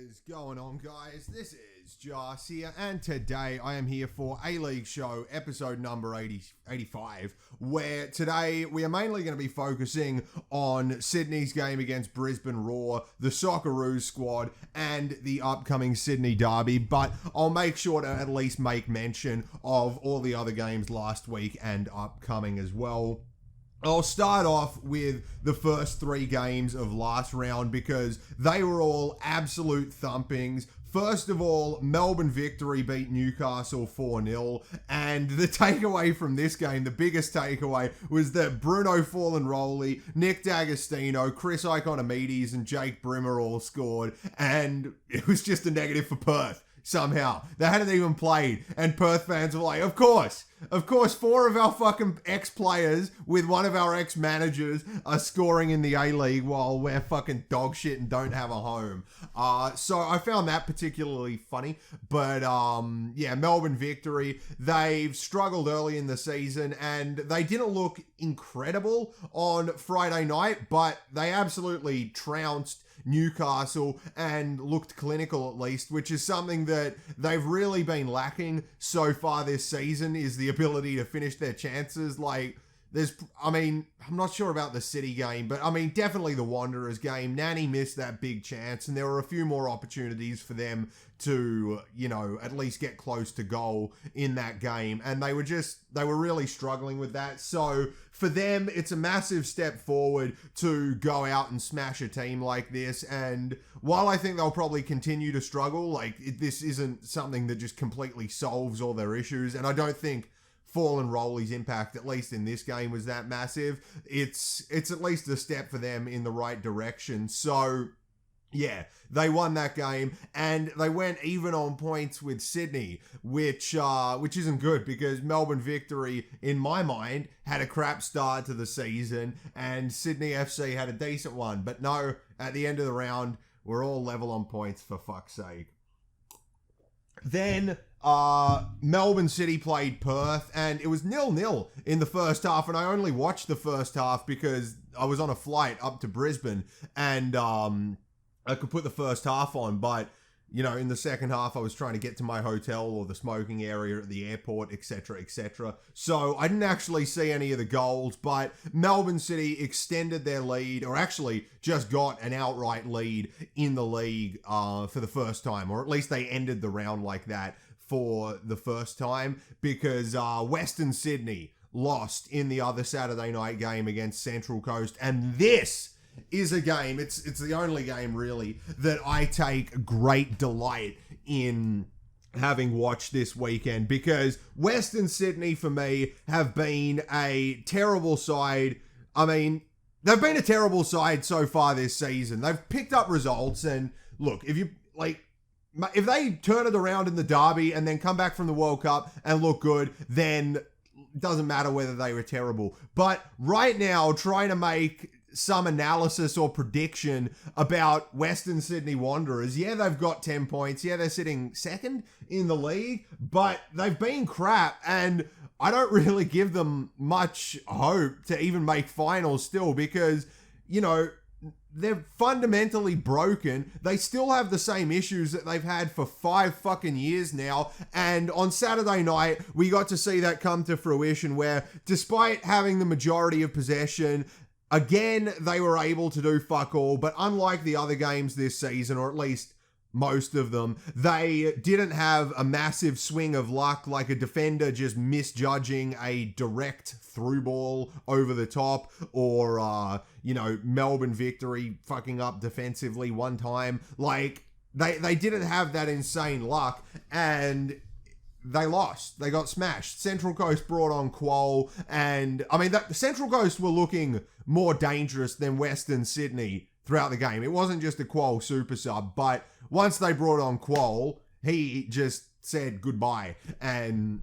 is going on, guys? This is Jarse here, and today I am here for Aleague show episode number 85, where today we are mainly going to be focusing on Sydney's game against Brisbane Roar, the Socceroos squad, and the upcoming Sydney derby, but I'll make sure to at least make mention of all the other games last week and upcoming as well. I'll start off with the first three games of last round because they were all absolute thumpings. First of all, Melbourne Victory beat Newcastle 4-0, and the takeaway from this game, the biggest takeaway, was that Bruno Fallen-Roley, Nick D'Agostino, Chris Ikonomidis, and Jake Brimmer all scored, and it was just a negative for Perth. Somehow. They hadn't even played. And Perth fans were like, of course, four of our fucking ex-players with one of our ex-managers are scoring in the A-League while we're fucking dog shit and don't have a home. So I found that particularly funny. But, yeah, Melbourne Victory, they've struggled early in the season and they didn't look incredible on Friday night, but they absolutely trounced Newcastle and looked clinical at least, which is something that they've really been lacking so far this season, is the ability to finish their chances. I'm not sure about the City game, but definitely the Wanderers game. Nanny missed that big chance, and there were a few more opportunities for them to, at least get close to goal in that game, and they were really struggling with that. So for them, it's a massive step forward to go out and smash a team like this, and while I think they'll probably continue to struggle, this isn't something that just completely solves all their issues, and I don't think Fallen-Roley's impact, at least in this game, was that massive. It's at least a step for them in the right direction. So yeah, they won that game and they went even on points with Sydney, which isn't good because Melbourne Victory, in my mind, had a crap start to the season and Sydney FC had a decent one. But no, at the end of the round, we're all level on points, for fuck's sake. Then Melbourne City played Perth and it was 0-0 in the first half, and I only watched the first half because I was on a flight up to Brisbane and I could put the first half on, but in the second half I was trying to get to my hotel or the smoking area at the airport, etc, etc. So I didn't actually see any of the goals, but Melbourne City extended their lead, or actually just got an outright lead in the league for the first time, or at least they ended the round like that for the first time, because Western Sydney lost in the other Saturday night game against Central Coast, and this is a game, it's the only game really that I take great delight in having watched this weekend, because Western Sydney for me have been a terrible side. They've been a terrible side so far this season. They've picked up results, and look, if they turn it around in the derby and then come back from the World Cup and look good, then it doesn't matter whether they were terrible. But right now, trying to make some analysis or prediction about Western Sydney Wanderers, yeah, they've got 10 points. Yeah, they're sitting second in the league, but they've been crap, and I don't really give them much hope to even make finals still, because, they're fundamentally broken. They still have the same issues that they've had for 5 fucking years now. And on Saturday night, we got to see that come to fruition, where despite having the majority of possession, again, they were able to do fuck all. But unlike the other games this season, or at least most of them, they didn't have a massive swing of luck, like a defender just misjudging a direct through ball over the top, or, Melbourne Victory fucking up defensively one time. They didn't have that insane luck, and they lost. They got smashed. Central Coast brought on Quoll, and Central Coast were looking more dangerous than Western Sydney throughout the game. It wasn't just a Quoll super sub, but once they brought on Quoll, he just said goodbye and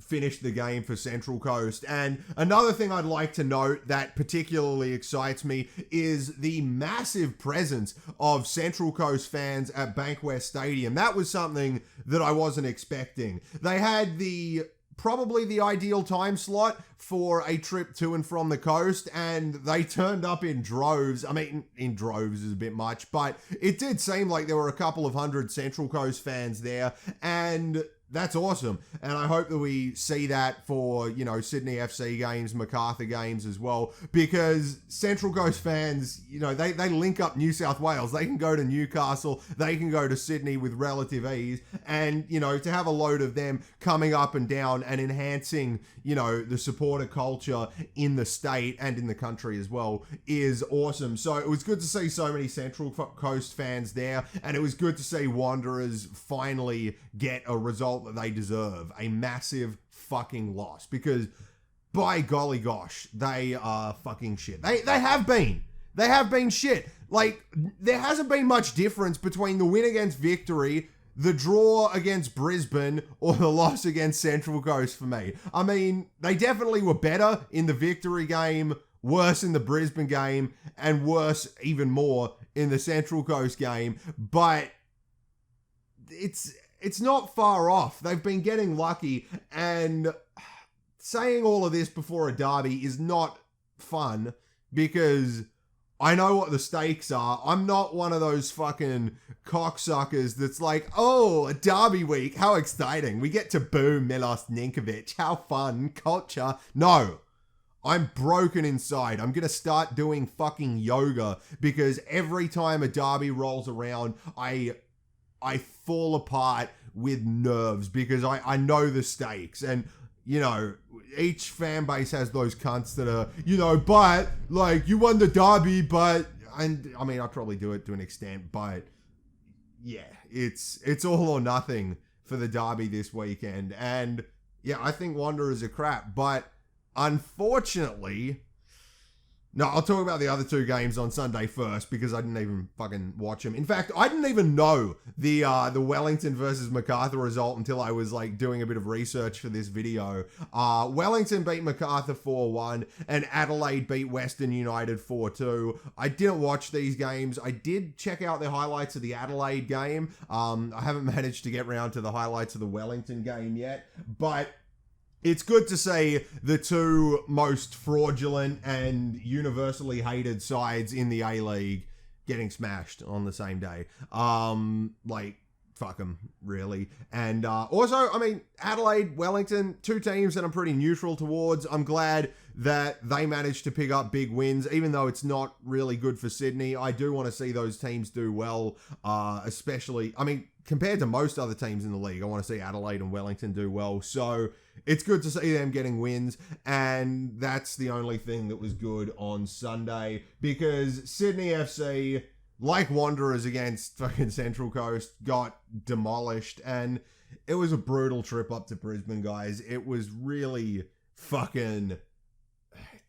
finished the game for Central Coast. And another thing I'd like to note that particularly excites me is the massive presence of Central Coast fans at Bankwest Stadium. That was something that I wasn't expecting. They had the probably the ideal time slot for a trip to and from the coast, and they turned up in droves. I mean, in droves is a bit much, but it did seem like there were a couple of hundred Central Coast fans there, and that's awesome. And I hope that we see that for, you know, Sydney FC games, Macarthur games as well, because Central Coast fans, you know, they link up New South Wales. They can go to Newcastle, they can go to Sydney with relative ease, and, you know, to have a load of them coming up and down and enhancing, you know, the supporter culture in the state and in the country as well is awesome. So it was good to see so many Central Coast fans there, and it was good to see Wanderers finally get a result that they deserve. A massive fucking loss, because by golly gosh, they are fucking shit. They have been shit. Like, there hasn't been much difference between the win against Victory, the draw against Brisbane, or the loss against Central Coast for me. I mean, they definitely were better in the Victory game, worse in the Brisbane game, and worse even more in the Central Coast game, but it's not far off. They've been getting lucky, and saying all of this before a derby is not fun, because I know what the stakes are. I'm not one of those fucking cocksuckers that's like, oh, a derby week, how exciting. We get to boo Milos Ninkovic, how fun, culture. No, I'm broken inside. I'm going to start doing fucking yoga, because every time a derby rolls around, I fall apart with nerves, because I know the stakes, and, you know, each fan base has those cunts that are, you know, but, like, you won the derby, but, and, I mean, I probably do it to an extent, but, yeah, it's all or nothing for the derby this weekend, and, yeah, I think Wanderers are crap, but, unfortunately, no, I'll talk about the other two games on Sunday first, because I didn't even fucking watch them. In fact, I didn't even know the Wellington versus Macarthur result until I was, like, doing a bit of research for this video. Wellington beat Macarthur 4-1, and Adelaide beat Western United 4-2. I didn't watch these games. I did check out the highlights of the Adelaide game. I haven't managed to get round to the highlights of the Wellington game yet, but it's good to see the two most fraudulent and universally hated sides in the A-League getting smashed on the same day. Like, fuck them, really. And also, I mean, Adelaide, Wellington, two teams that I'm pretty neutral towards. I'm glad that they managed to pick up big wins, even though it's not really good for Sydney. I do want to see those teams do well, especially, I mean, compared to most other teams in the league, I want to see Adelaide and Wellington do well. So it's good to see them getting wins, and that's the only thing that was good on Sunday, because Sydney FC, like Wanderers against fucking Central Coast, got demolished, and it was a brutal trip up to Brisbane, guys. It was really fucking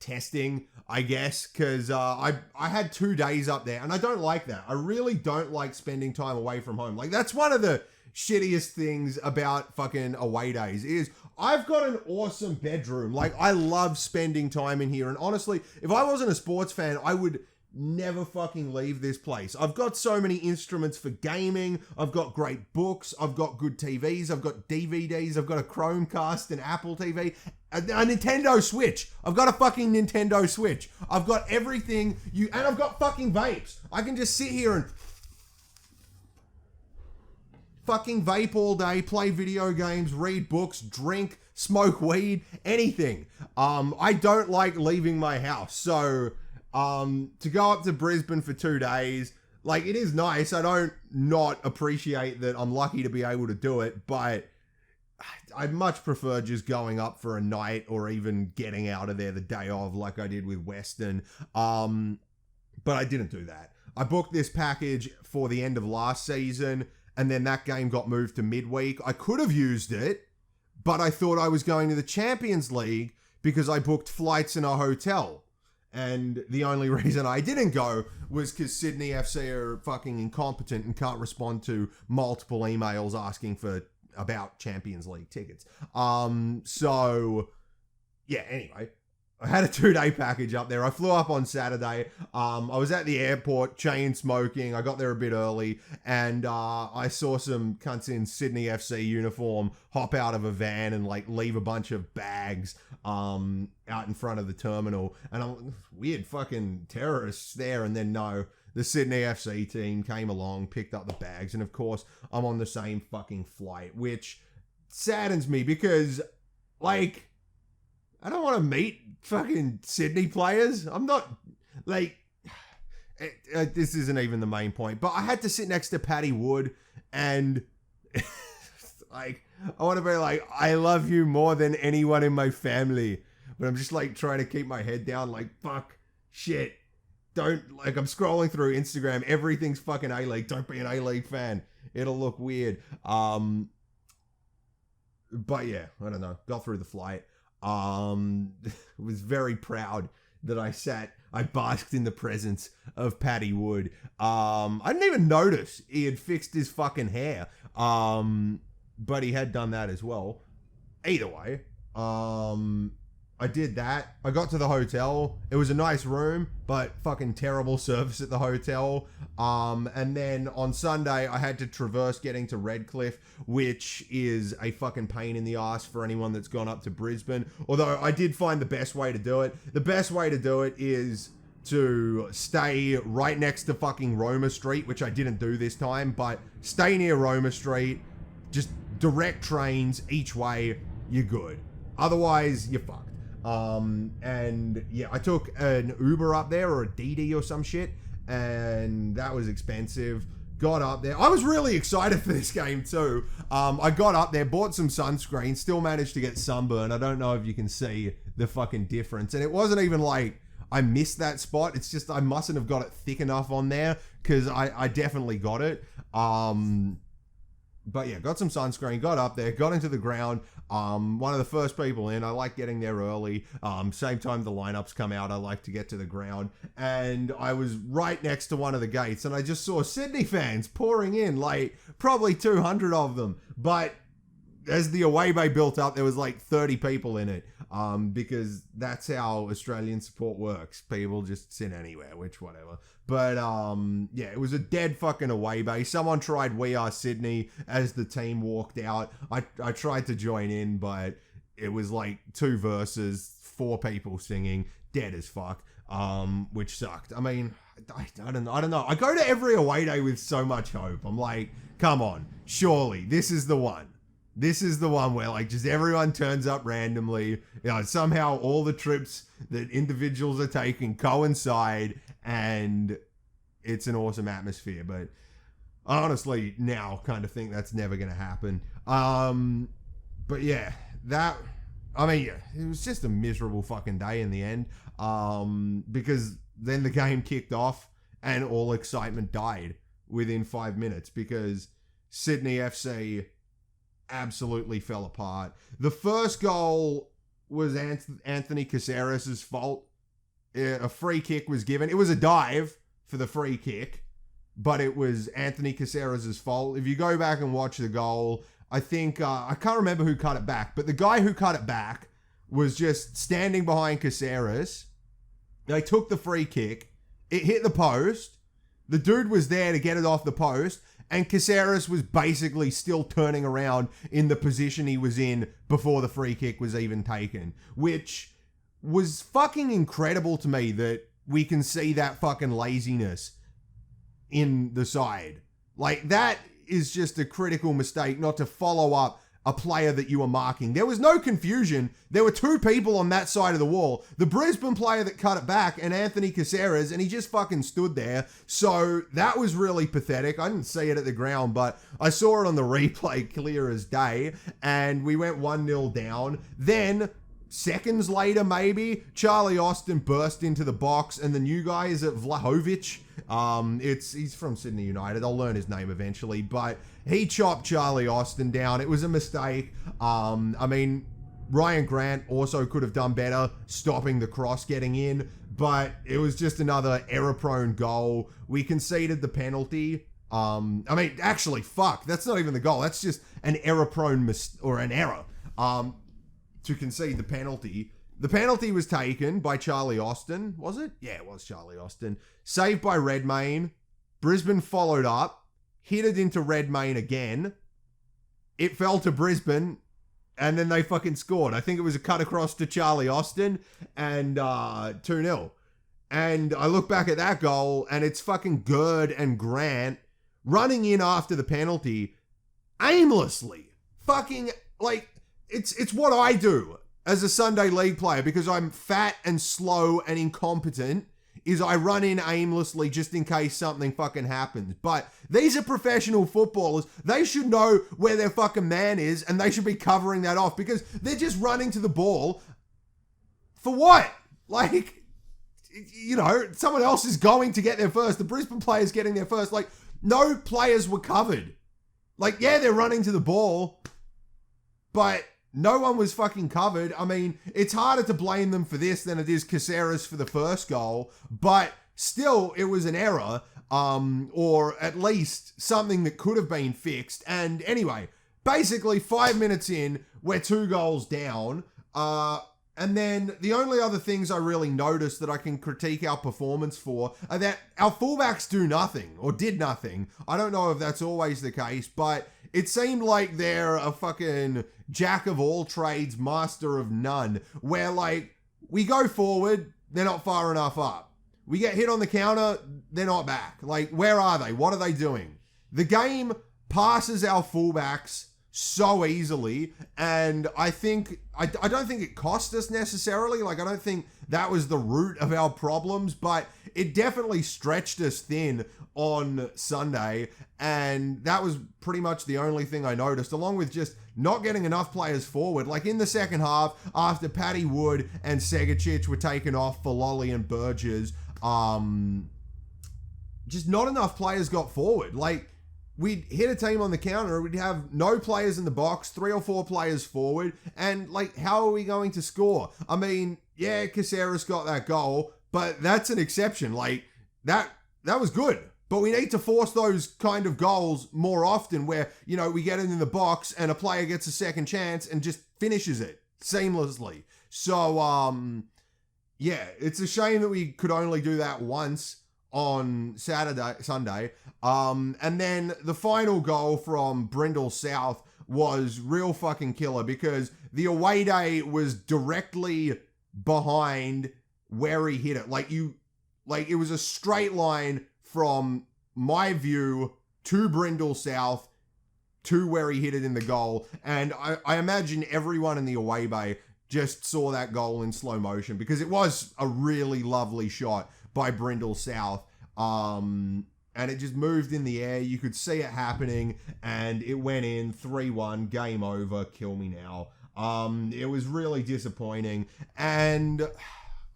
testing, I guess, because I had 2 days up there, and I don't like that. I really don't like spending time away from home. Like, that's one of the shittiest things about fucking away days is I've got an awesome bedroom. Like, I love spending time in here, and honestly, if I wasn't a sports fan, I would never fucking leave this place. I've got so many instruments for gaming. I've got great books. I've got good TVs. I've got DVDs. I've got a Chromecast, an Apple TV, a Nintendo Switch. I've got a fucking Nintendo Switch. I've got everything and I've got fucking vapes. I can just sit here and fucking vape all day, play video games, read books, drink, smoke weed, anything. I don't like leaving my house. So to go up to Brisbane for 2 days, like, it is nice. I don't not appreciate that I'm lucky to be able to do it, but I'd much prefer just going up for a night or even getting out of there the day of, like I did with Western. But I didn't do that. I booked this package for the end of last season, and then that game got moved to midweek. I could have used it, but I thought I was going to the Champions League because I booked flights and a hotel. And the only reason I didn't go was because Sydney FC are fucking incompetent and can't respond to multiple emails asking about Champions League tickets. So, yeah, anyway. I had a 2-day package up there. I flew up on Saturday. I was at the airport, chain smoking. I got there a bit early, and I saw some cunts in Sydney FC uniform hop out of a van and like leave a bunch of bags out in front of the terminal. And I'm weird fucking terrorists there. And then no, the Sydney FC team came along, picked up the bags, and of course I'm on the same fucking flight, which saddens me because like I don't want to meet fucking Sydney players. I'm not, like, this isn't even the main point, but I had to sit next to Paddy Wood, and, like, I want to be like, I love you more than anyone in my family, but I'm just, like, trying to keep my head down, like, fuck, shit, don't, like, I'm scrolling through Instagram, everything's fucking A-League, don't be an A-League fan, it'll look weird, but yeah, I don't know, got through the flight. Was very proud that I basked in the presence of Paddy Wood. I didn't even notice he had fixed his fucking hair. But he had done that as well. Either way, I did that. I got to the hotel. It was a nice room, but fucking terrible service at the hotel. And then on Sunday, I had to traverse getting to Redcliffe, which is a fucking pain in the ass for anyone that's gone up to Brisbane. Although I did find the best way to do it. The best way to do it is to stay right next to fucking Roma Street, which I didn't do this time, but stay near Roma Street. Just direct trains each way, you're good. Otherwise, you're fucked. And yeah, I took an Uber up there or a DD or some shit, and that was expensive. Got up there. I was really excited for this game too. I got up there, bought some sunscreen, still managed to get sunburn. I don't know if you can see the fucking difference. And it wasn't even like I missed that spot. It's just I mustn't have got it thick enough on there because I definitely got it. But yeah, got some sunscreen, got up there, got into the ground. One of the first people in. I like getting there early. Same time the lineups come out, I like to get to the ground. And I was right next to one of the gates, and I just saw Sydney fans pouring in, like probably 200 of them. But as the away bay built up, there was like 30 people in it. Because that's how Australian support works. People just sit anywhere, which whatever. But yeah, it was a dead fucking away bay. Someone tried We Are Sydney as the team walked out. I tried to join in, but it was like 2 verses, 4 people singing, dead as fuck. Which sucked. I mean, I don't know. I go to every away day with so much hope. I'm like, come on, surely this is the one. This is the one where like just everyone turns up randomly. You know, somehow all the trips that individuals are taking coincide, and it's an awesome atmosphere. But I honestly now kind of think that's never going to happen. But yeah, it was just a miserable fucking day in the end. Because then the game kicked off and all excitement died within 5 minutes because Sydney FC absolutely fell apart. The first goal was Anthony Caceres' fault. A free kick was given. It was a dive for the free kick, but it was Anthony Caceres' fault. If you go back and watch the goal, I think, I can't remember who cut it back, but the guy who cut it back was just standing behind Caceres. They took the free kick. It hit the post. The dude was there to get it off the post. And Caceres was basically still turning around in the position he was in before the free kick was even taken. Which was fucking incredible to me that we can see that fucking laziness in the side. Like, that is just a critical mistake not to follow up a player that you were marking. There was no confusion. There were 2 people on that side of the wall. The Brisbane player that cut it back and Anthony Caceres, and he just fucking stood there. So that was really pathetic. I didn't see it at the ground, but I saw it on the replay clear as day, and we went 1-0 down. Then, seconds later maybe, Charlie Austin burst into the box, and the new guy is at Vlahovic. He's from Sydney United. I'll learn his name eventually, but he chopped Charlie Austin down. It was a mistake. I mean, Ryan Grant also could have done better stopping the cross getting in, but it was just another error-prone goal. We conceded the penalty. Actually, fuck, that's not even the goal. That's just an error-prone or an error. To concede the penalty. The penalty was taken by Charlie Austin, was it? Yeah, it was Charlie Austin. Saved by Redmayne. Brisbane followed up, hit it into Redmayne again. It fell to Brisbane, and then they fucking scored. I think it was a cut across to Charlie Austin, and 2-0. And I look back at that goal, and it's fucking Gerd and Grant running in after the penalty aimlessly. Fucking, like, it's what I do as a Sunday League player, because I'm fat and slow and incompetent, is I run in aimlessly just in case something fucking happens. But these are professional footballers. They should know where their fucking man is, and they should be covering that off, because they're just running to the ball. For what? Like, you know, someone else is going to get there first. The Brisbane player's getting there first. Like, no players were covered. Like, yeah, they're running to the ball, but no one was fucking covered. I mean, it's harder to blame them for this than it is Caceres for the first goal, but still, it was an error, or at least something that could have been fixed. And anyway, basically 5 minutes in, we're 2 goals down, and then the only other things I really noticed that I can critique our performance for are that our fullbacks do nothing, or did nothing. I don't know if that's always the case, but it seemed like they're a fucking jack of all trades, master of none, where, like, we go forward, they're not far enough up. We get hit on the counter, they're not back. Like, where are they? What are they doing? The game passes our fullbacks so easily, and I don't think it cost us necessarily. Like, I don't think that was the root of our problems, but it definitely stretched us thin on Sunday, and that was pretty much the only thing I noticed, along with just not getting enough players forward. Like, in the second half, after Paddy Wood and Segacic were taken off for Lolly and Burgess, just not enough players got forward. Like, we'd hit a team on the counter, we'd have no players in the box, 3 or 4 players forward, and, like, how are we going to score? I mean, yeah, Caceres got that goal, but that's an exception. Like, that was good. But we need to force those kind of goals more often, where, you know, we get it in the box and a player gets a second chance and just finishes it seamlessly. So, yeah, it's a shame that we could only do that once on Sunday. And then the final goal from Brindle South was real fucking killer, because the away day was directly behind where he hit it. Like, it was a straight line from my view to Brindle South to where he hit it in the goal. And I imagine everyone in the away bay just saw that goal in slow motion, because it was a really lovely shot by Brindle South. And it just moved in the air. You could see it happening, and it went in 3-1, game over, kill me now. It was really disappointing, and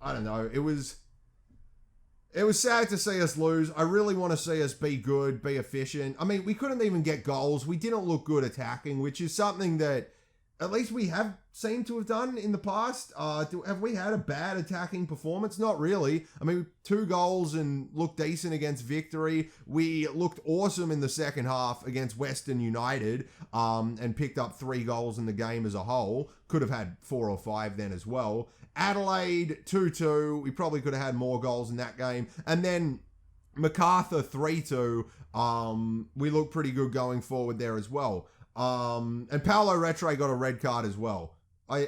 I don't know, it was sad to see us lose. I really want to see us be good, be efficient. I mean, we couldn't even get goals. We didn't look good attacking, which is something that at least we have seemed to have done in the past. Have we had a bad attacking performance? Not really. I mean, 2 goals and looked decent against Victory. We looked awesome in the second half against Western United, and picked up 3 goals in the game as a whole. Could have had 4 or 5 then as well. Adelaide 2-2. We probably could have had more goals in that game. And then MacArthur 3-2. We looked pretty good going forward there as well. And Paolo Retre got a red card as well.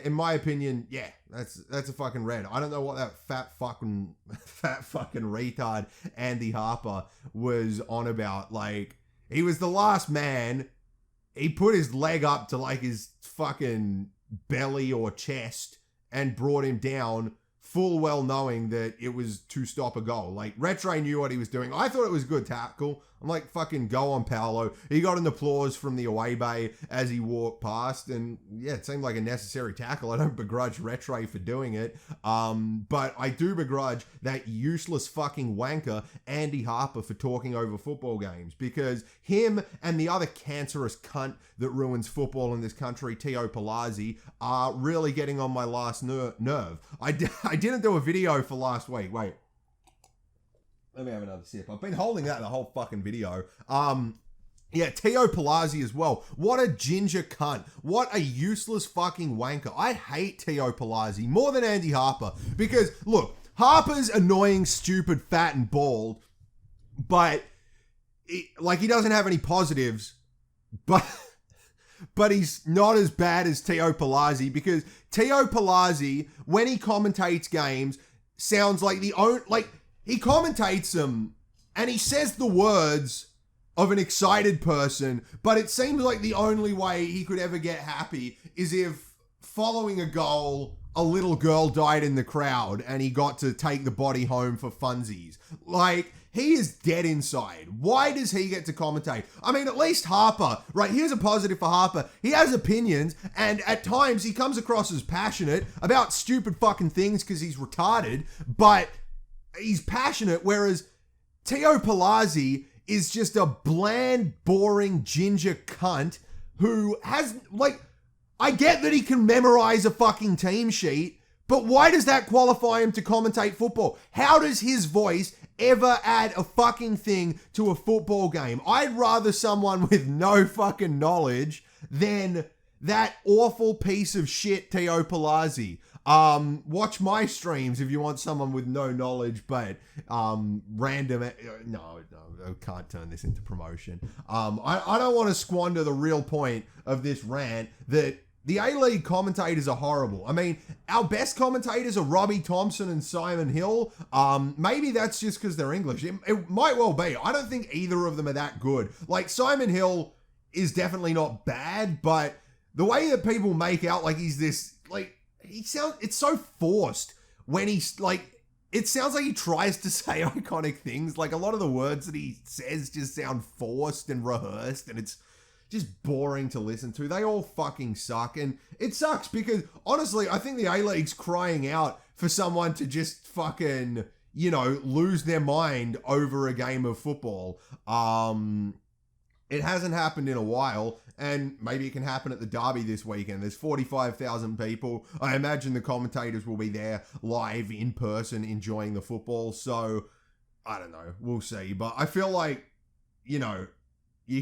In my opinion, yeah, that's a fucking red. I don't know what that fat fucking retard Andy Harper was on about. Like, he was the last man. He put his leg up to, like, his fucking belly or chest and brought him down, full well knowing that it was to stop a goal. Like, Retre knew what he was doing. I thought it was a good tackle. I'm like, fucking go on, Paolo. He got an applause from the away bay as he walked past, and yeah, it seemed like a necessary tackle. I don't begrudge Retre for doing it, but I do begrudge that useless fucking wanker Andy Harper for talking over football games, because him and the other cancerous cunt that ruins football in this country, Teo Palazzi, are really getting on my last nerve. I didn't do a video for last week. Wait. Let me have another sip. I've been holding that the whole fucking video. Yeah, Teo Palazzi as well. What a ginger cunt. What a useless fucking wanker. I hate Teo Palazzi more than Andy Harper. Because, look, Harper's annoying, stupid, fat, and bald. But, he doesn't have any positives. But he's not as bad as Teo Palazzi. Because Teo Palazzi, when he commentates games, sounds like he commentates them and he says the words of an excited person, but it seems like the only way he could ever get happy is if, following a goal, a little girl died in the crowd and he got to take the body home for funsies. Like, he is dead inside. Why does he get to commentate? I mean, at least Harper, right? Here's a positive for Harper. He has opinions, and at times he comes across as passionate about stupid fucking things because he's retarded, but he's passionate, whereas Teo Palazzi is just a bland, boring ginger cunt who has, I get that he can memorize a fucking team sheet, but why does that qualify him to commentate football? How does his voice ever add a fucking thing to a football game? I'd rather someone with no fucking knowledge than that awful piece of shit, Teo Palazzi. Watch my streams if you want someone with no knowledge, but random. No, I can't turn this into promotion. I don't want to squander the real point of this rant that the A-League commentators are horrible. I mean, our best commentators are Robbie Thompson and Simon Hill. Maybe that's just because they're English. It might well be. I don't think either of them are that good. Like, Simon Hill is definitely not bad, but the way that people make out like he's this, it's so forced when he's it sounds like he tries to say iconic things. Like, a lot of the words that he says just sound forced and rehearsed, and it's just boring to listen to. They all fucking suck, and it sucks because, honestly, I think the A-League's crying out for someone to just fucking, lose their mind over a game of football. It hasn't happened in a while, and maybe it can happen at the Derby this weekend. There's 45,000 people. I imagine the commentators will be there live in person enjoying the football. So, I don't know. We'll see. But I feel like, you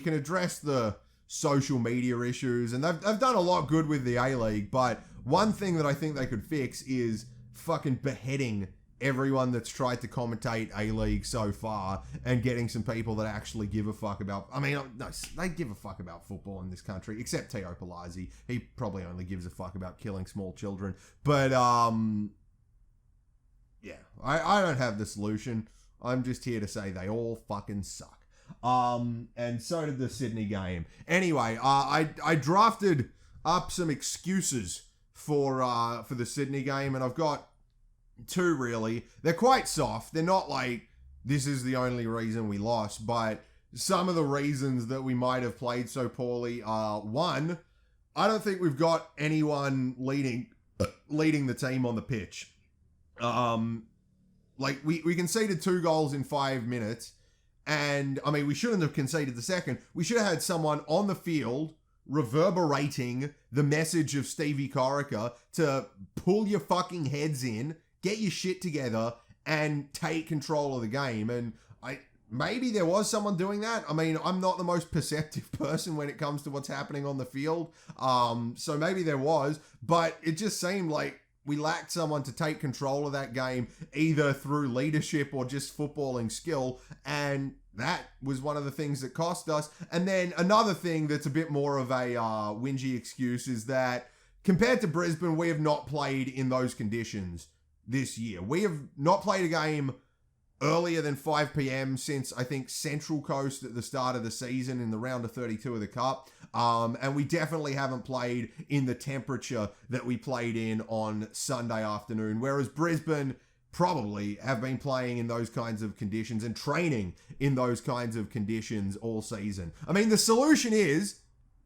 can address the social media issues, and they've done a lot good with the A-League, but one thing that I think they could fix is fucking beheading everyone that's tried to commentate A-League so far and getting some people that actually give a fuck about... I mean, no, they give a fuck about football in this country, except Teo Palazzi. He probably only gives a fuck about killing small children. But, yeah, I don't have the solution. I'm just here to say they all fucking suck. And so did the Sydney game. Anyway, I drafted up some excuses for the Sydney game, and I've got two, really. They're quite soft. They're not like, this is the only reason we lost, but some of the reasons that we might have played so poorly are, one, I don't think we've got anyone leading the team on the pitch. We conceded 2 goals in 5 minutes, and, I mean, we shouldn't have conceded the second. We should have had someone on the field reverberating the message of Stevie Corica to pull your fucking heads in, get your shit together, and take control of the game. And maybe there was someone doing that. I mean, I'm not the most perceptive person when it comes to what's happening on the field. So maybe there was, but it just seemed like we lacked someone to take control of that game, either through leadership or just footballing skill. And that was one of the things that cost us. And then another thing that's a bit more of a whingy excuse is that compared to Brisbane, we have not played in those conditions this year. We have not played a game earlier than 5 p.m. since, I think, Central Coast at the start of the season in the round of 32 of the Cup. And we definitely haven't played in the temperature that we played in on Sunday afternoon, whereas Brisbane probably have been playing in those kinds of conditions and training in those kinds of conditions all season. I mean, the solution is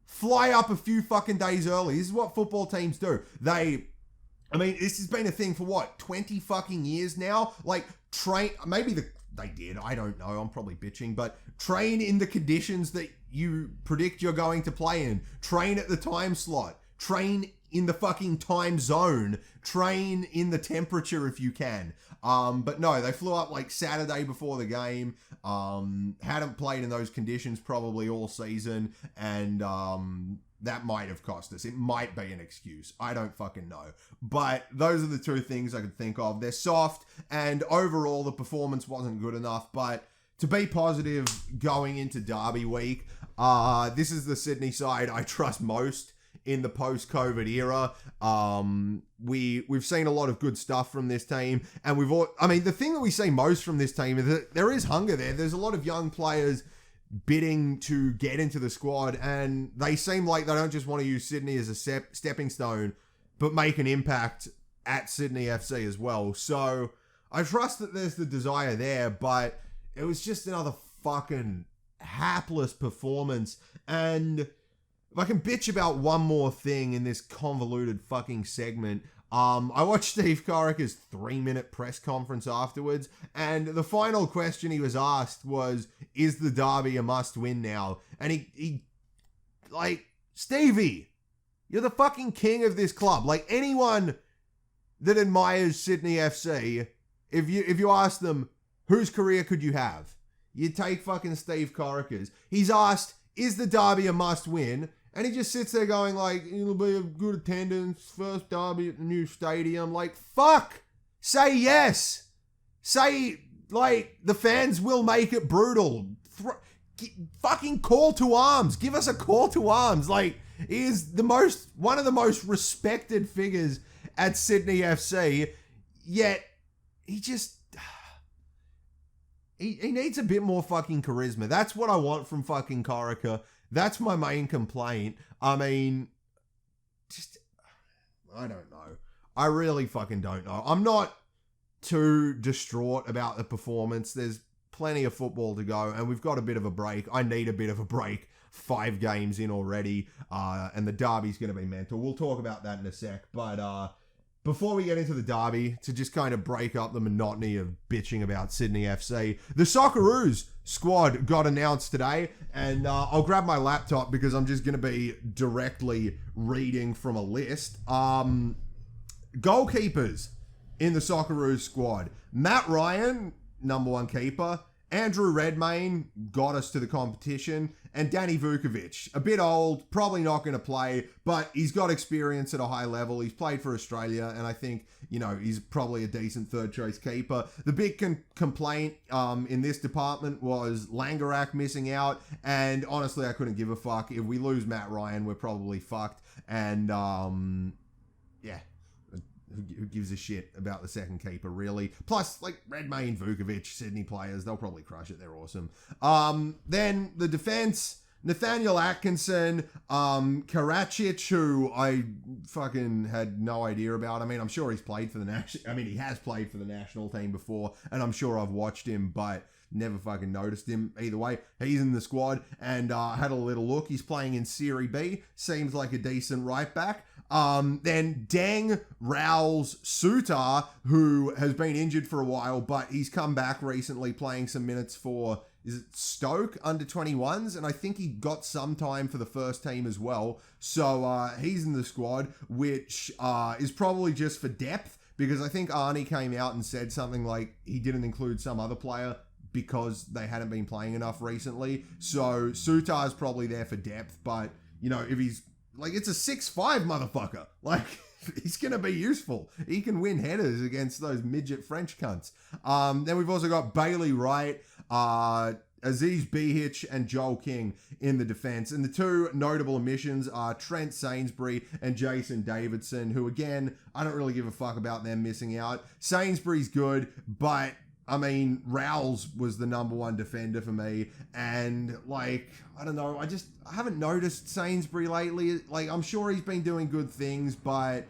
fly up a few fucking days early. This is what football teams do. This has been a thing for 20 fucking years now? They did, I don't know, I'm probably bitching, but train in the conditions that you predict you're going to play in. Train at the time slot. Train in the fucking time zone. Train in the temperature if you can. But no, they flew up like Saturday before the game. Hadn't played in those conditions probably all season, and that might have cost us. It might be an excuse. I don't fucking know. But those are the two things I could think of. They're soft, and overall the performance wasn't good enough. But to be positive going into Derby week, this is the Sydney side I trust most in the post-COVID era. We've seen a lot of good stuff from this team, and the thing that we see most from this team is that there is hunger there. There's a lot of young players bidding to get into the squad, and they seem like they don't just want to use Sydney as a stepping stone, but make an impact at Sydney FC as well. So I trust that there's the desire there, but it was just another fucking hapless performance. And if I can bitch about one more thing in this convoluted fucking segment, I watched Steve Corica's 3-minute press conference afterwards, and the final question he was asked was, is the Derby a must-win now? And he like, Stevie, you're the fucking king of this club. Like, anyone that admires Sydney FC, if you ask them, whose career could you have? You take fucking Steve Corica's. He's asked, is the Derby a must-win? And he just sits there going like, it'll be a good attendance, first derby at the new stadium. Like, fuck! Say yes! Say, like, the fans will make it brutal. Fucking call to arms. Give us a call to arms. Like, he is one of the most respected figures at Sydney FC, yet he just... He needs a bit more fucking charisma. That's what I want from fucking Corica. That's my main complaint. I mean, I don't know. I really fucking don't know. I'm not too distraught about the performance. There's plenty of football to go, and we've got a bit of a break. I need a bit of a break. 5 games in already, and the Derby's going to be mental. We'll talk about that in a sec, but before we get into the Derby, to just kind of break up the monotony of bitching about Sydney FC, the Socceroos squad got announced today, and I'll grab my laptop because I'm just going to be directly reading from a list. Goalkeepers in the Socceroos squad: Matt Ryan, number 1 keeper; Andrew Redmayne got us to the competition, and Danny Vukovic, a bit old, probably not going to play, but he's got experience at a high level. He's played for Australia, and I think, he's probably a decent third choice keeper. The big complaint in this department was Langerak missing out, and honestly, I couldn't give a fuck. If we lose Matt Ryan, we're probably fucked, and yeah. Who gives a shit about the second keeper, really? Plus, like, Redmayne, Vukovic, Sydney players, they'll probably crush it. They're awesome. Then the defense, Nathaniel Atkinson, Karacic, who I fucking had no idea about. I mean, I'm sure he's played for the national... I mean, he has played for the national team before, and I'm sure I've watched him, but never fucking noticed him. Either way, he's in the squad, and had a little look. He's playing in Serie B. Seems like a decent right back. Then Deng Raoul's Sutar, who has been injured for a while, but he's come back recently playing some minutes for, is it Stoke under 21s? And I think he got some time for the first team as well. So he's in the squad, which is probably just for depth, because I think Arnie came out and said something like he didn't include some other player because they hadn't been playing enough recently. So Sutar's probably there for depth, but, if he's, like, it's a 6'5" motherfucker. Like, he's going to be useful. He can win headers against those midget French cunts. Then we've also got Bailey Wright, Aziz Behich, and Joel King in the defense. And the two notable omissions are Trent Sainsbury and Jason Davidson, who, again, I don't really give a fuck about them missing out. Sainsbury's good, but... I mean, Rowles was the number 1 defender for me, and, like, I don't know, I haven't noticed Sainsbury lately. Like, I'm sure he's been doing good things, but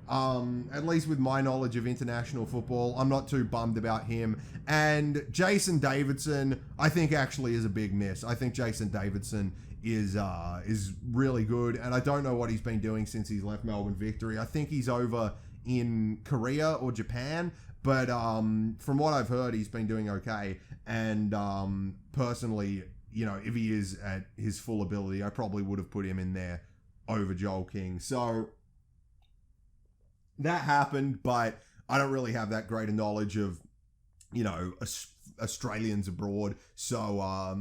at least with my knowledge of international football, I'm not too bummed about him. And Jason Davidson, I think, actually is a big miss. I think Jason Davidson is really good, and I don't know what he's been doing since he's left Melbourne Victory. I think he's over in Korea or Japan, but from what I've heard, he's been doing okay. And personally, if he is at his full ability, I probably would have put him in there over Joel King. So that happened, but I don't really have that great a knowledge of, Australians abroad. So,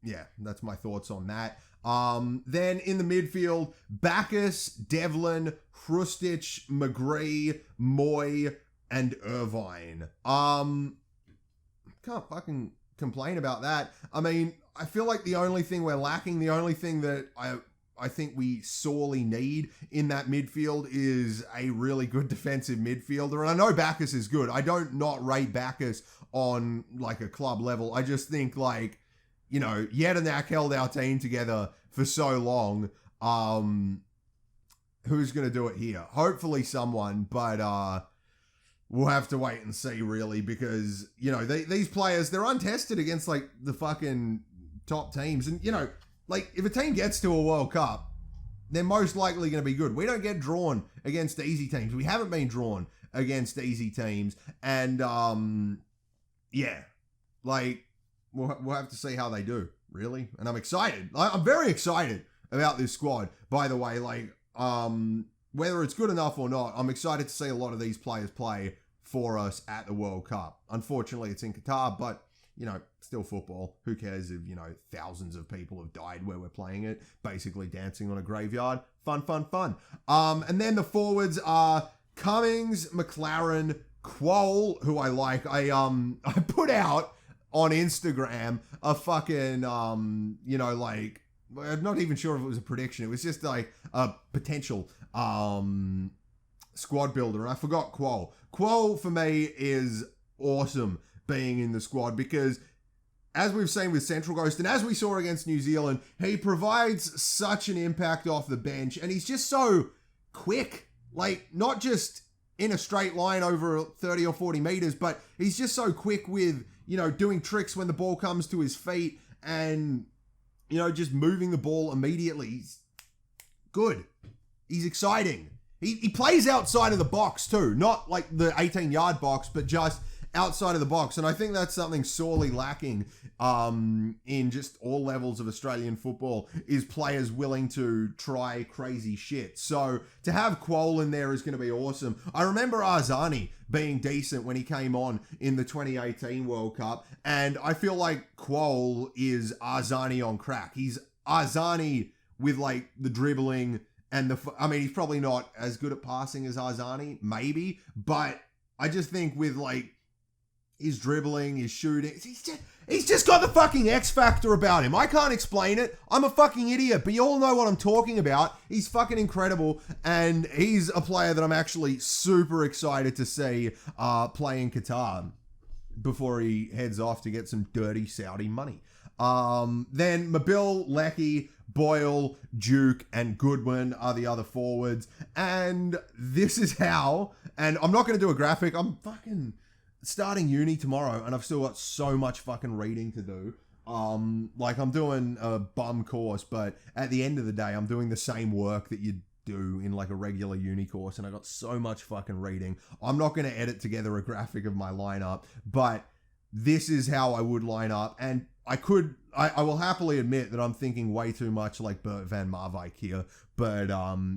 yeah, that's my thoughts on that. Then in the midfield, Bacchus, Devlin, Hrustic, McGree, Moy, and Irvine. Can't fucking complain about that. I mean, I feel like the only thing we're lacking, the only thing that I think we sorely need in that midfield is a really good defensive midfielder. And I know Bacchus is good. I don't not rate Bacchus on like a club level. I just think like, Jedinak held our team together for so long. Who's going to do it here? Hopefully someone, but we'll have to wait and see really because, these players, they're untested against like the fucking top teams. And, like if a team gets to a World Cup, they're most likely going to be good. We don't get drawn against easy teams. We haven't been drawn against easy teams. And, yeah, like we'll have to see how they do, really. And I'm excited. I'm very excited about this squad, by the way. Like, whether it's good enough or not, I'm excited to see a lot of these players play for us at the World Cup. Unfortunately, it's in Qatar, but, still football. Who cares if, thousands of people have died where we're playing it, basically dancing on a graveyard. Fun, fun, fun. And then the forwards are Cummings, McLaren, Quoll, who I like. I put out on Instagram a fucking, I'm not even sure if it was a prediction. It was just like a potential squad builder. And I forgot Quoll. Quoll for me is awesome being in the squad because as we've seen with Central Coast and as we saw against New Zealand, he provides such an impact off the bench and he's just so quick. Like not just in a straight line over 30 or 40 meters, but he's just so quick with, doing tricks when the ball comes to his feet and, just moving the ball immediately. He's good. He's exciting. He plays outside of the box too, not like the 18-yard box, but just outside of the box. And I think that's something sorely lacking in just all levels of Australian football is players willing to try crazy shit. So to have Quoll in there is going to be awesome. I remember Arzani being decent when he came on in the 2018 World Cup. And I feel like Quoll is Arzani on crack. He's Arzani with like the dribbling and he's probably not as good at passing as Arzani, maybe. But I just think with like his dribbling, his shooting, he's just got the fucking X factor about him. I can't explain it. I'm a fucking idiot, but you all know what I'm talking about. He's fucking incredible, and he's a player that I'm actually super excited to see play in Qatar before he heads off to get some dirty Saudi money. Then Mabil, Leckie, Boyle, Duke, and Goodwin are the other forwards, and this is how, and I'm not going to do a graphic, I'm fucking starting uni tomorrow and I've still got so much fucking reading to do. I'm doing a bum course, but at the end of the day, I'm doing the same work that you do in like a regular uni course and I got so much fucking reading. I'm not going to edit together a graphic of my lineup, but this is how I would line up. And I will happily admit that I'm thinking way too much like Bert van Marwijk here, but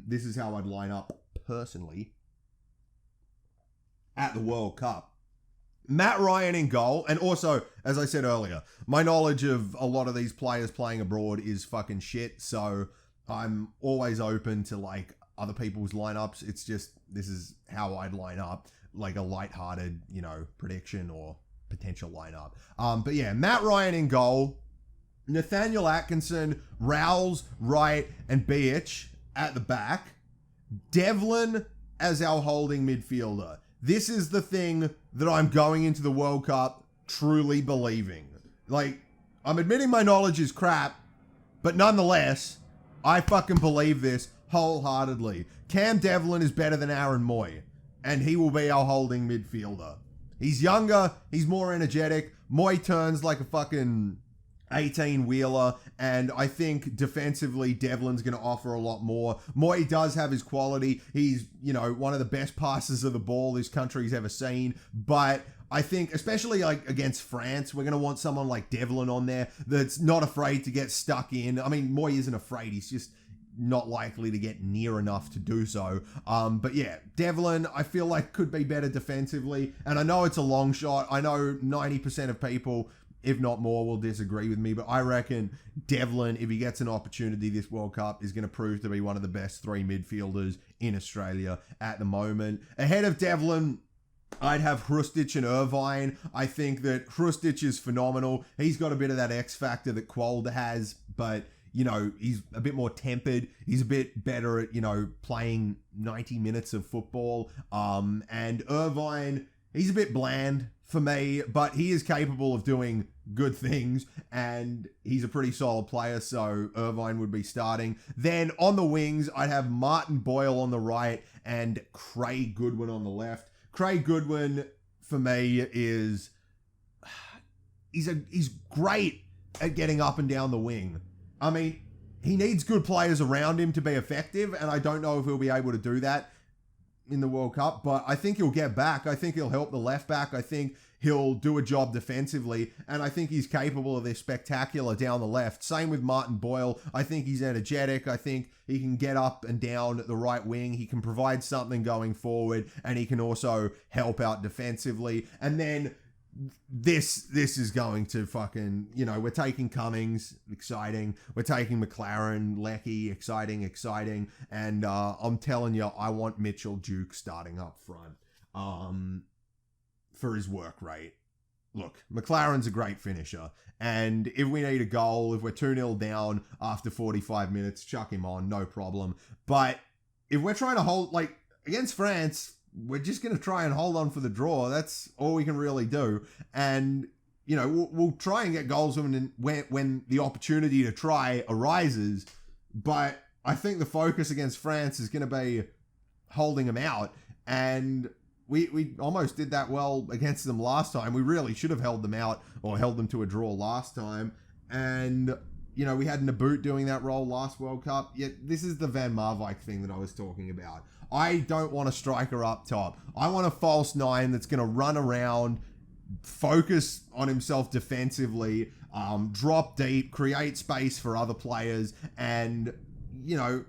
this is how I'd line up personally at the World Cup. Matt Ryan in goal, and also, as I said earlier, my knowledge of a lot of these players playing abroad is fucking shit, so I'm always open to, like, other people's lineups. It's just, this is how I'd line up, like a lighthearted, prediction or potential lineup. But yeah, Matt Ryan in goal, Nathaniel Atkinson, Rowles, Wright, and Beach at the back, Devlin as our holding midfielder. This is the thing that I'm going into the World Cup truly believing. Like, I'm admitting my knowledge is crap, but nonetheless, I fucking believe this wholeheartedly. Cam Devlin is better than Aaron Moy, and he will be our holding midfielder. He's younger, he's more energetic. Moy turns like a fucking 18-wheeler, and I think defensively Devlin's going to offer a lot more. Moy does have his quality. He's, one of the best passers of the ball this country's ever seen, but I think, especially like against France, we're going to want someone like Devlin on there that's not afraid to get stuck in. I mean, Moy isn't afraid. He's just, not likely to get near enough to do so. But yeah, Devlin, I feel like could be better defensively. And I know it's a long shot. I know 90% of people, if not more, will disagree with me. But I reckon Devlin, if he gets an opportunity this World Cup, is going to prove to be one of the best three midfielders in Australia at the moment. Ahead of Devlin, I'd have Hrustic and Irvine. I think that Hrustic is phenomenal. He's got a bit of that X factor that Quolder has, but you know, he's a bit more tempered. He's a bit better at, you know, playing 90 minutes of football. And Irvine, he's a bit bland for me, but he is capable of doing good things, and he's a pretty solid player, so Irvine would be starting. Then on the wings, I'd have Martin Boyle on the right and Craig Goodwin on the left. Craig Goodwin, for me, is... He's great at getting up and down the wing. I mean, he needs good players around him to be effective, and I don't know if he'll be able to do that in the World Cup, but I think he'll get back. I think he'll help the left back. I think he'll do a job defensively, and I think he's capable of this spectacular down the left. Same with Martin Boyle. I think he's energetic. I think he can get up and down at the right wing. He can provide something going forward, and he can also help out defensively. And then this is going to fucking, you know, we're taking Cummings, exciting. We're taking McLaren, Leckie, exciting. And I'm telling you, I want Mitchell Duke starting up front for his work rate. Look, McLaren's a great finisher. And if we need a goal, if we're 2-0 down after 45 minutes, chuck him on, no problem. But if we're trying to hold, like, against France, we're just going to try and hold on for the draw. That's all we can really do. And, you know, we'll try and get goals when the opportunity to try arises. But I think the focus against France is going to be holding them out. And we almost did that well against them last time. We really should have held them out or held them to a draw last time. And, you know, we had Naboot doing that role last World Cup. Yet this is the Van Marwijk thing that I was talking about. I don't want a striker up top. I want a false nine that's going to run around, focus on himself defensively, drop deep, create space for other players. And, you know,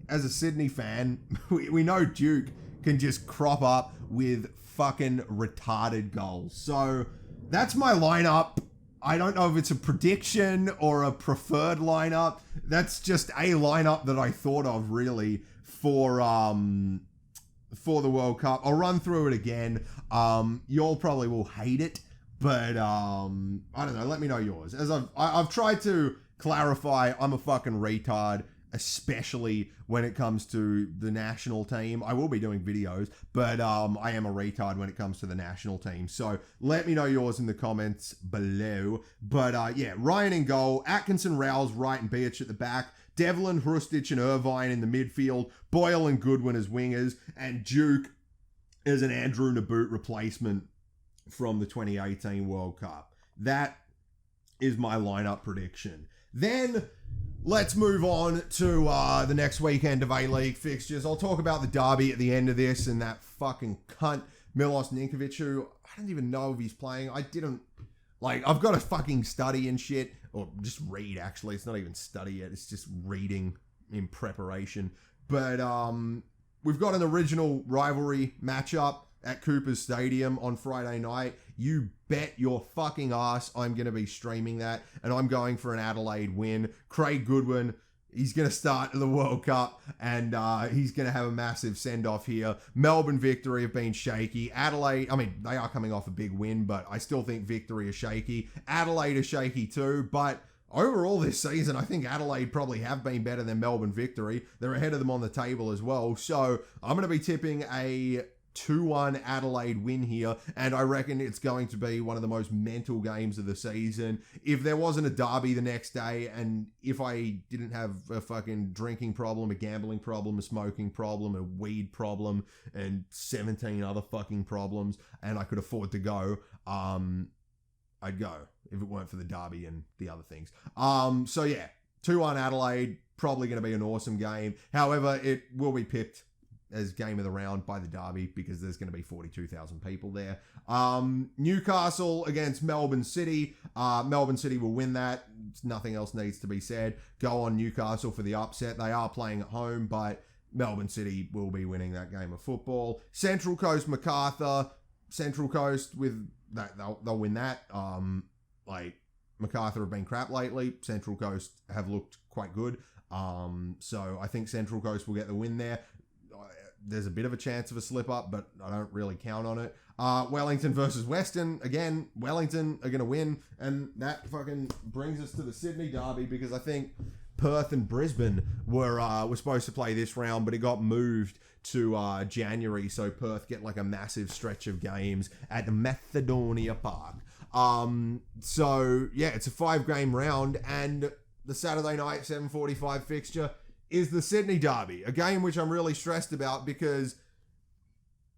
as a Sydney fan, we know Duke can just crop up with fucking retarded goals. So that's my lineup. I don't know if it's a prediction or a preferred lineup. That's just a lineup that I thought of really for the World Cup. I'll run through it again. Y'all probably will hate it, but I don't know. Let me know yours. As I've tried to clarify, I'm a fucking retard, especially when it comes to the national team. I will be doing videos, but I am a retard when it comes to the national team. So let me know yours in the comments below. But yeah, Ryan in goal, Atkinson, Rouse, Wright and Beach at the back, Devlin, Hrustic and Irvine in the midfield, Boyle and Goodwin as wingers, and Duke as an Andrew Naboot replacement from the 2018 World Cup. That is my lineup prediction. Then let's move on to the next weekend of A-League fixtures. I'll talk about the derby at the end of this and that fucking cunt Milos Ninkovic, who I don't even know if he's playing. I've got to fucking study and shit. Or just read, actually. It's not even study yet. It's just reading in preparation. But we've got an original rivalry matchup at Cooper's Stadium on Friday night. You bet your fucking ass I'm going to be streaming that. And I'm going for an Adelaide win. Craig Goodwin, he's going to start the World Cup. And he's going to have a massive send-off here. Melbourne victory have been shaky. Adelaide, I mean, they are coming off a big win, but I still think victory is shaky. Adelaide is shaky too, but overall this season, I think Adelaide probably have been better than Melbourne victory. They're ahead of them on the table as well. So I'm going to be tipping a 2-1 Adelaide win here, and I reckon it's going to be one of the most mental games of the season. If there wasn't a derby the next day, and if I didn't have a fucking drinking problem, a gambling problem, a smoking problem, a weed problem, and 17 other fucking problems, and I could afford to go, I'd go, if it weren't for the derby and the other things. So yeah, 2-1 Adelaide, probably going to be an awesome game. However, it will be pipped as game of the round by the derby because there's going to be 42,000 people there. Newcastle against Melbourne City. Melbourne City will win that. Nothing else needs to be said. Go on Newcastle for the upset. They are playing at home, but Melbourne City will be winning that game of football. Central Coast Macarthur. Central Coast with that, they'll win that. Macarthur have been crap lately. Central Coast have looked quite good. So I think Central Coast will get the win there. There's a bit of a chance of a slip up, but I don't really count on it. Wellington versus Western. Again, Wellington are going to win. And that fucking brings us to the Sydney derby because I think Perth and Brisbane were supposed to play this round, but it got moved to January. So Perth get like a massive stretch of games at the Macedonia Park. So yeah, it's a 5-game round, and the Saturday night 7:45 fixture is the Sydney derby, a game which I'm really stressed about because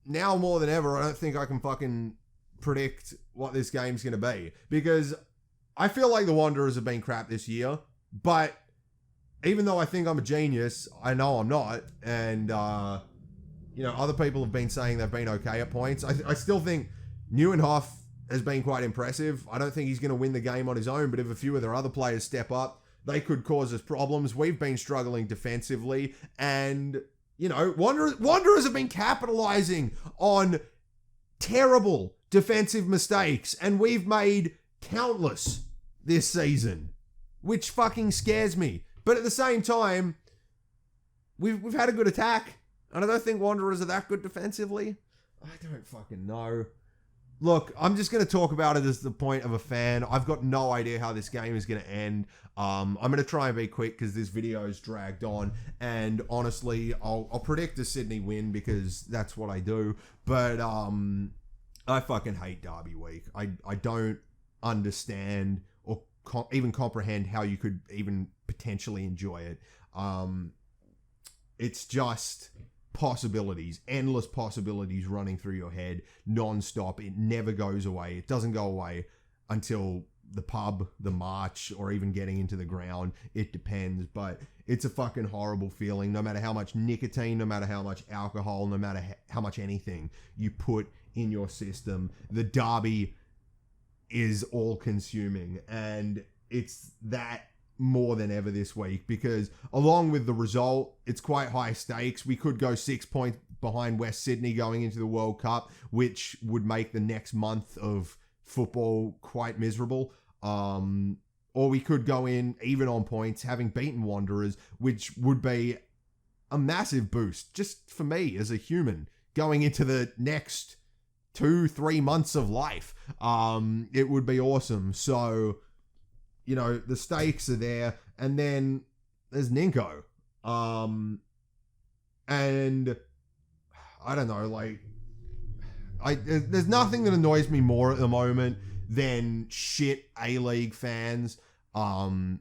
now more than ever, I don't think I can fucking predict what this game's going to be because I feel like the Wanderers have been crap this year, but even though I think I'm a genius, I know I'm not, and other people have been saying they've been okay at points. I still think Neuenhoff has been quite impressive. I don't think he's going to win the game on his own, but if a few of their other players step up, they could cause us problems. We've been struggling defensively, and Wanderers have been capitalizing on terrible defensive mistakes, and we've made countless this season, which fucking scares me. But at the same time, we've had a good attack, and I don't think Wanderers are that good defensively. I don't fucking know. Look, I'm just going to talk about it as the point of a fan. I've got no idea how this game is going to end. I'm going to try and be quick because this video is dragged on. And honestly, I'll predict a Sydney win because that's what I do. But I fucking hate Derby Week. I don't understand or even comprehend how you could even potentially enjoy it. It's just possibilities, endless possibilities running through your head non-stop. It never goes away. It doesn't go away until the pub, the march, or even getting into the ground. It depends, but it's a fucking horrible feeling. No matter how much nicotine, no matter how much alcohol, no matter how much anything you put in your system, the derby is all consuming, and it's that more than ever this week because along with the result, it's quite high stakes. We could go 6 points behind West Sydney going into the World Cup, which would make the next month of football quite miserable. Or we could go in even on points, having beaten Wanderers, which would be a massive boost just for me as a human going into the next 2-3 months of life. It would be awesome. So the stakes are there, and then there's Ninko. And I don't know, there's nothing that annoys me more at the moment than shit A-League fans trying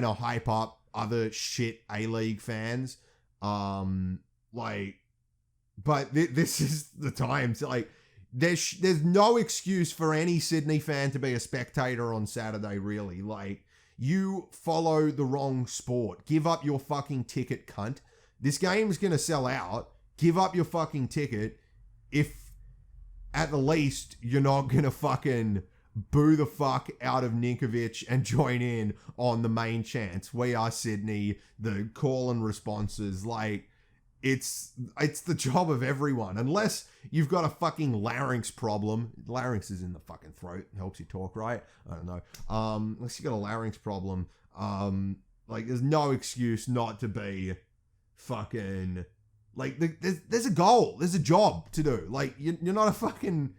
to hype up other shit A-League fans. But this is the time to there's no excuse for any Sydney fan to be a spectator on Saturday, really. You follow the wrong sport. Give up your fucking ticket, cunt. This game's going to sell out. Give up your fucking ticket if, at the least, you're not going to fucking boo the fuck out of Ninkovic and join in on the main chants. We are Sydney, the call and responses. It's the job of everyone. Unless you've got a fucking larynx problem. Larynx is in the fucking throat. It helps you talk, right? I don't know. Unless you got a larynx problem. There's no excuse not to be fucking... there's a goal. There's a job to do. You're not a fucking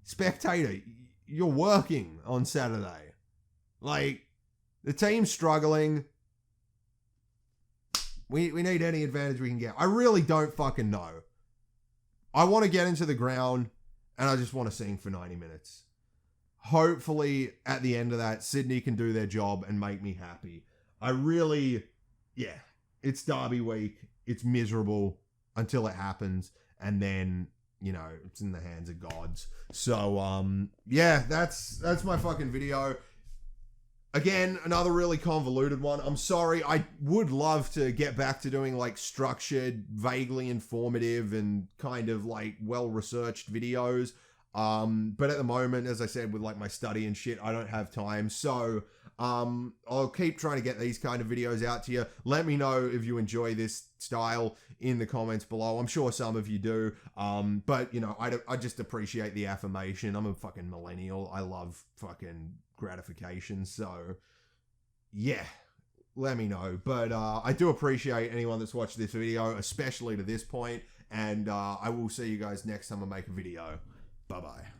spectator. You're working on Saturday. The team's struggling. We need any advantage we can get. I really don't fucking know. I want to get into the ground, and I just want to sing for 90 minutes. Hopefully, at the end of that, Sydney can do their job and make me happy. It's Derby week. It's miserable until it happens, and then, it's in the hands of gods. So, that's my fucking video. Again, another really convoluted one. I'm sorry. I would love to get back to doing like structured, vaguely informative, and kind of like well-researched videos. But at the moment, as I said, with like my study and shit, I don't have time. So, I'll keep trying to get these kind of videos out to you. Let me know if you enjoy this style in the comments below. I'm sure some of you do. But you know, I just appreciate the affirmation. I'm a fucking millennial. I love fucking gratification. So yeah, let me know. But I do appreciate anyone that's watched this video, especially to this point. And I will see you guys next time I make a video. Bye-bye.